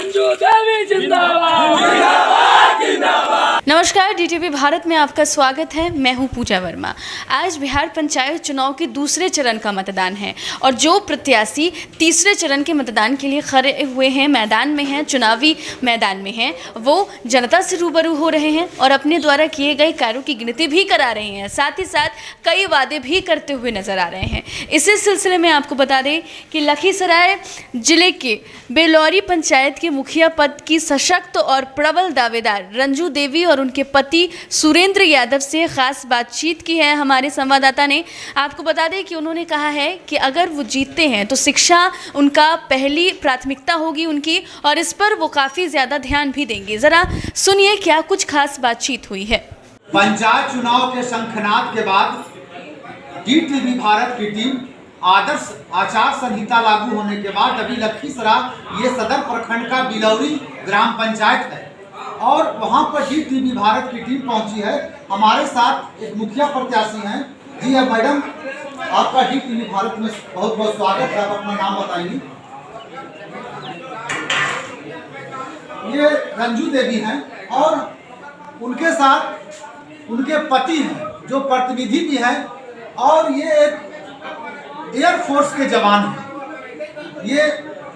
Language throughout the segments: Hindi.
रंजू देवी जिंदाबाद। नमस्कार, डीटीवी भारत में आपका स्वागत है। मैं हूं पूजा वर्मा। आज बिहार पंचायत चुनाव के दूसरे चरण का मतदान है और जो प्रत्याशी तीसरे चरण के मतदान के लिए खड़े हुए हैं, मैदान में हैं, चुनावी मैदान में हैं, वो जनता से रूबरू हो रहे हैं और अपने द्वारा किए गए कार्यों की गिनती भी करा रहे हैं। साथ ही साथ कई वादे भी करते हुए नजर आ रहे हैं। इसी सिलसिले में आपको बता दें कि लखीसराय जिले के बेलौरी पंचायत के मुखिया पद की सशक्त और प्रबल दावेदार रंजू देवी और उनके पति सुरेंद्र यादव से खास बातचीत की है हमारे संवाददाता ने। आपको बता दें कि उन्होंने कहा है कि अगर वो जीतते हैं तो शिक्षा उनका पहली प्राथमिकता होगी उनकी, और इस पर वो काफ़ी ज़्यादा ध्यान भी देंगे। ज़रा सुनिए क्या कुछ खास बातचीत हुई है। पंचायत चुनाव के शंखनाद के बाद डीटीवी भारत की टीम आदर्श आचार संहिता लागू होने के बाद अभी लखीसराय ये सदर प्रखंड का बिलौरी ग्राम पंचायत है और वहां पर डीटीवी भारत की टीम पहुंची है। हमारे साथ एक मुखिया प्रत्याशी हैं। जी अब मैडम, आपका डीटीवी भारत में बहुत बहुत स्वागत है। आप अपना नाम बताएंगे। ये रंजू देवी हैं और उनके साथ उनके पति हैं जो प्रतिनिधि भी हैं और ये एक एयरफोर्स के जवान हैं। ये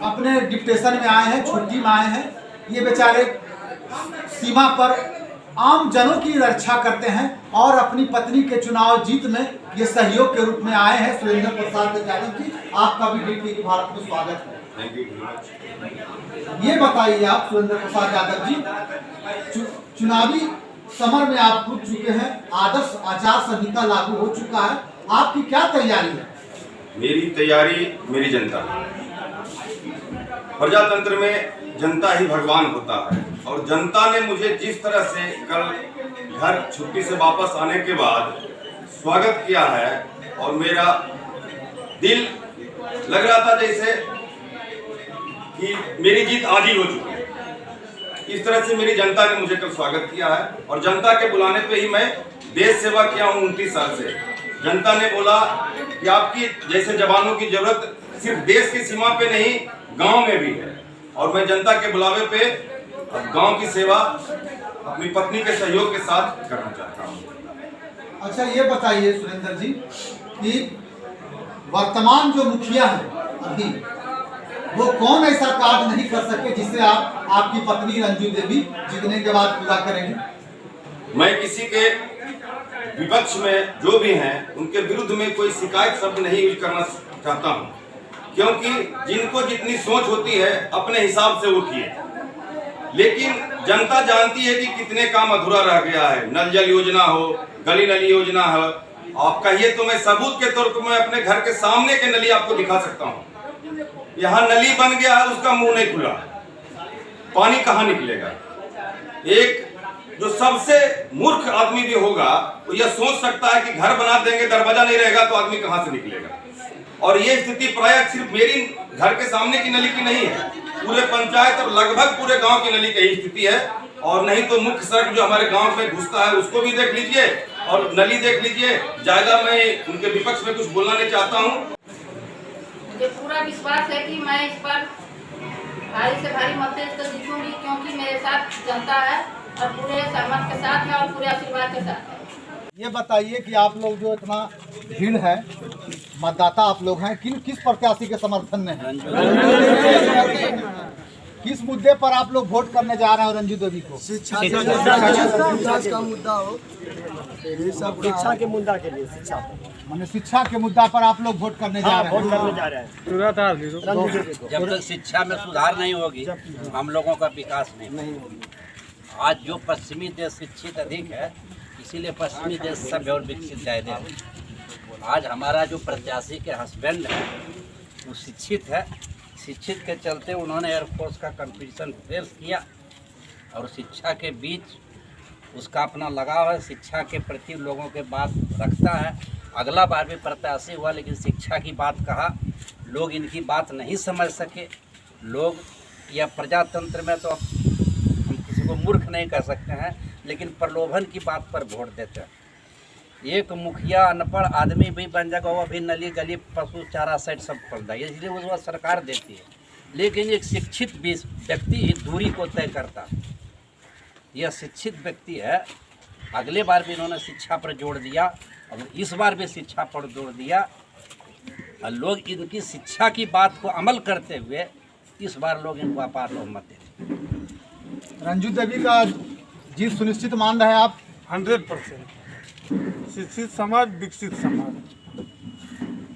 अपने डिप्टेशन में आए हैं, छुट्टी में आए हैं। ये बेचारे सीमा पर आम जनों की रक्षा करते हैं और अपनी पत्नी के चुनाव जीत में ये सहयोग के रूप में आए हैं। सुरेंद्र प्रसाद यादव जी, आपका भी डीटीवी भारत में स्वागत है। ये बताइए आप सुरेंद्र प्रसाद यादव जी, चुनावी समर में आप कूद चुके हैं, आदर्श आचार संहिता लागू हो चुका है, आपकी क्या तैयारी है? मेरी तैयारी मेरी जनता। प्रजातंत्र में जनता ही भगवान होता है और जनता ने मुझे जिस तरह से कल घर छुट्टी से वापस आने के बाद स्वागत किया है और मेरा दिल लग रहा था जैसे कि मेरी जीत आज ही हो चुकी है। इस तरह से मेरी जनता ने मुझे कल स्वागत किया है और जनता के बुलाने पे ही मैं देश सेवा किया हूँ 29 साल से। जनता ने बोला कि आपकी जैसे जवानों की जरूरत सिर्फ देश की सीमा पे नहीं, गांव में भी है और मैं जनता के बुलावे पे गांव की सेवा अपनी पत्नी के सहयोग के साथ करना चाहता हूं। अच्छा, ये बताइए सुरेंद्र जी कि वर्तमान जो मुखिया है अभी, वो कौन ऐसा कार्य नहीं कर सके जिससे आप आपकी पत्नी रंजू देवी जीतने के बाद पूरा करेंगे? मैं किसी के विपक्ष में जो भी हैं उनके विरुद्ध में कोई शिकायत शब्द नहीं यूज करना चाहता हूं, क्योंकि जिनको जितनी सोच होती है अपने हिसाब से वो किए। लेकिन जनता जानती है कि कितने काम अधूरा रह गया है। नल जल योजना हो, गली नली योजना हो, आप कहिए तो मैं सबूत के तौर पर मैं अपने घर के सामने के नली आपको दिखा सकता हूँ। यहाँ नली बन गया है, उसका मुंह नहीं खुला, पानी कहाँ निकलेगा? एक जो सबसे मूर्ख आदमी भी होगा वो यह सोच सकता है कि घर बना देंगे, दरवाजा नहीं रहेगा तो आदमी कहाँ से निकलेगा। और ये स्थिति प्राय सिर्फ मेरी घर के सामने की नली की नहीं है, पूरे पंचायत और लगभग पूरे गांव की नली की ही स्थिति है। और नहीं तो मुख्य सड़क जो हमारे गांव में घुसता है उसको भी देख लीजिए और नली देख लीजिए। ज्यादा मैं उनके विपक्ष में कुछ बोलना नहीं चाहता हूँ। मुझे पूरा विश्वास है कि मैं इस पर भारी से भारी मतों से जीतूंगी, क्योंकि मेरे साथ जनता है और पूरे सहमत के साथ है और पूरे आशीर्वाद के साथ है। ये बताइए कि आप लोग जो इतना भीड़ है, मतदाता आप लोग हैं, किस प्रत्याशी के समर्थन में हैं? किस मुद्दे पर आप लोग वोट करने जा रहे हैं रंजू देवी को? शिक्षा का मुद्दा हो, शिक्षा के मुद्दा के लिए शिक्षा, माने शिक्षा के मुद्दा पर आप लोग वोट करने जा रहे हैं। जब तक शिक्षा में सुधार नहीं होगी हम लोगों का विकास नहीं होगी। आज जो पश्चिमी देश शिक्षित अधिक है, इसीलिए पश्चिमी देश सभ्य और विकसित ज्यादा है। आज हमारा जो प्रत्याशी के हस्बैंड है वो शिक्षित है। शिक्षित के चलते उन्होंने एयरफोर्स का कंपटीशन फेस किया और शिक्षा के बीच उसका अपना लगाव है। शिक्षा के प्रति लोगों के बात रखता है। अगला बार भी प्रत्याशी हुआ लेकिन शिक्षा की बात कहा, लोग इनकी बात नहीं समझ सके। लोग या प्रजातंत्र में तो हम किसी को मूर्ख नहीं कर सकते हैं, लेकिन प्रलोभन की बात पर वोट देते हैं। एक मुखिया अनपढ़ आदमी भी बन जाएगा, वो अभी नली गली पशु चारा सेट सब खोल देगा, इसलिए वो सरकार देती है। लेकिन एक शिक्षित व्यक्ति ही दूरी को तय करता। यह शिक्षित व्यक्ति है। अगले बार भी इन्होंने शिक्षा पर जोर दिया और इस बार भी शिक्षा पर जोर दिया और लोग इनकी शिक्षा की बात को अमल करते हुए इस बार लोग इनको अपार बहुमत देते। रंजू देवी का जीत सुनिश्चित मान रहे हैं आप? 100%। शिक्षित समाज विकसित समाज,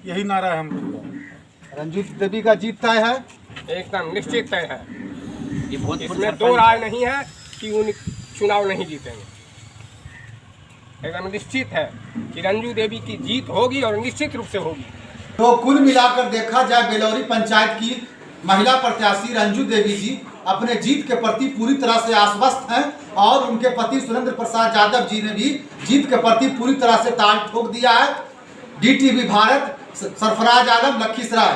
यही नारा है हम लोग का। रंजू देवी का जीत तय है? एकदम निश्चित तय है। ये भूतपूर्व इसमें दो राय नहीं है कि उन चुनाव नहीं जीतेंगे। एकदम निश्चित है कि रंजू देवी की जीत होगी और निश्चित रूप से होगी। तो कुल मिलाकर देखा जाए बेलौरी पंचायत की महिला प्रत्याशी रंजू देवी जी अपने जीत के प्रति पूरी तरह से आश्वस्त हैं और उनके पति सुरेंद्र प्रसाद यादव जी ने भी जीत के प्रति पूरी तरह से ताल ठोक दिया है। DTV भारत, सरफराज आलम, लखीसराय।